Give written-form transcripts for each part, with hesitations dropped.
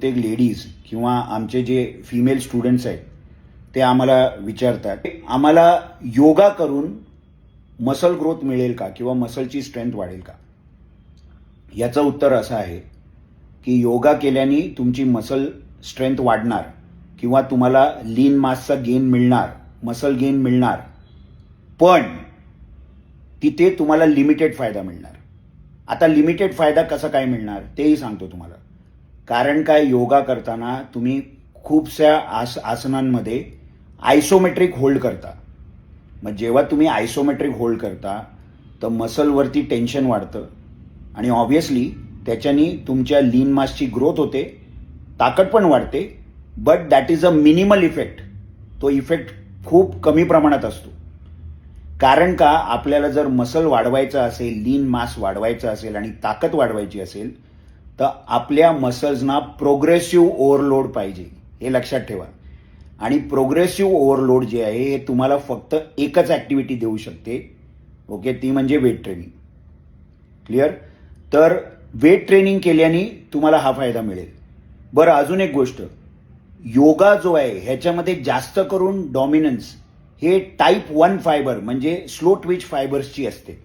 प्रत्येक लेडीज किंवा आमचे जे फिमेल स्टुडंट्स आहेत ते आम्हाला विचारतात, आम्हाला योगा करून मसल ग्रोथ मिळेल का किंवा मसलची स्ट्रेंथ वाढेल का? याचं उत्तर असं आहे की योगा केल्याने तुमची मसल स्ट्रेंथ वाढणार किंवा तुम्हाला लीन मासचा गेन मिळणार, मसल गेन मिळणार, पण तिथे तुम्हाला लिमिटेड फायदा मिळणार. आता लिमिटेड फायदा कसा काय मिळणार तेही सांगतो तुम्हाला. कारण काय, योगा करताना तुम्ही खूपशा आसनांमध्ये आयसोमेट्रिक होल्ड करता. मग जेव्हा तुम्ही आयसोमेट्रिक होल्ड करता तर मसलवरती टेन्शन वाढतं आणि ऑब्व्हियसली त्याच्यानी तुमच्या लीन मासची ग्रोथ होते, ताकद पण वाढते, but that is a minimal effect. तो इफेक्ट खूप कमी प्रमाणात असतो. कारण का, आपल्याला जर मसल वाढवायचं असेल, लीन मास वाढवायचं असेल आणि ताकद वाढवायची असेल तर आपल्या मसल्सना प्रोग्रेसिव्ह ओव्हरलोड पाहिजे, हे लक्षात ठेवा. आणि प्रोग्रेसिव्ह ओव्हरलोड जे आहे हे तुम्हाला फक्त एकच ॲक्टिव्हिटी देऊ शकते, ओके, ती म्हणजे वेट ट्रेनिंग. क्लिअर? तर वेट ट्रेनिंग केल्याने तुम्हाला हा फायदा मिळेल. बरं, अजून एक गोष्ट, योगा जो आहे ह्याच्यामध्ये जास्त करून डॉमिनन्स हे टाईप 1 फायबर म्हणजे स्लो ट्विच फायबर्सची असते.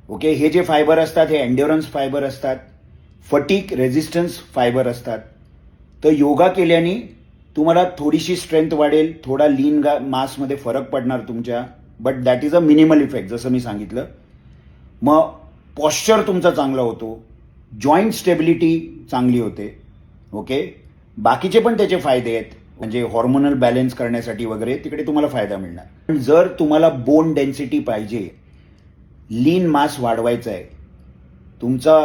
ओके, हे जे फायबर असतात हे एन्ड्युरन्स फायबर असतात, फटीग रेझिस्टन्स फायबर असतात. तर योगा केल्याने तुम्हाला थोडीशी स्ट्रेंथ वाढेल, थोडा लीन मासमध्ये फरक पडणार तुमच्या, but that is a minimal effect जसं मी सांगितलं. मग पॉश्चर तुमचा चांगला होतो, जॉईंट स्टेबिलिटी चांगली होते. ओके, बाकीचे पण त्याचे फायदे आहेत, म्हणजे हॉर्मोनल बॅलन्स करण्यासाठी वगैरे तिकडे तुम्हाला फायदा मिळणार. पण जर तुम्हाला बोन डेन्सिटी पाहिजे, लीन मास वाढवायचा आहे, तुमचा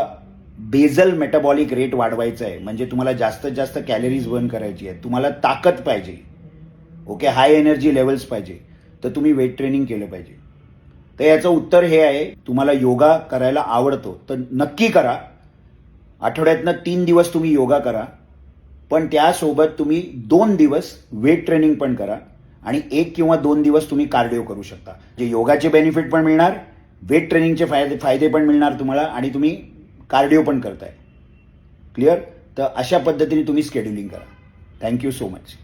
बेझल मेटाबॉलिक रेट वाढवायचा आहे, म्हणजे तुम्हाला जास्तीत जास्त कॅलरीज बर्न करायची आहे, तुम्हाला ताकद पाहिजे, ओके, हाय एनर्जी लेवल्स पाहिजे, तर तुम्ही वेट ट्रेनिंग केलं पाहिजे. तर याचं उत्तर हे आहे, तुम्हाला योगा करायला आवडतो तर नक्की करा. आठवड्यातनं 3 दिवस तुम्ही योगा करा, पण त्यासोबत तुम्ही 2 दिवस वेट ट्रेनिंग पण करा आणि 1 किंवा 2 दिवस तुम्ही कार्डिओ करू शकता. जे योगाचे बेनिफिट पण मिळणार, वेट ट्रेनिंगचे फायदे पण मिळणार तुम्हाला आणि तुम्ही कार्डिओ पण करताय. क्लिअर? तर अशा पद्धतीने तुम्ही स्केड्युलिंग करा. Thank you so much.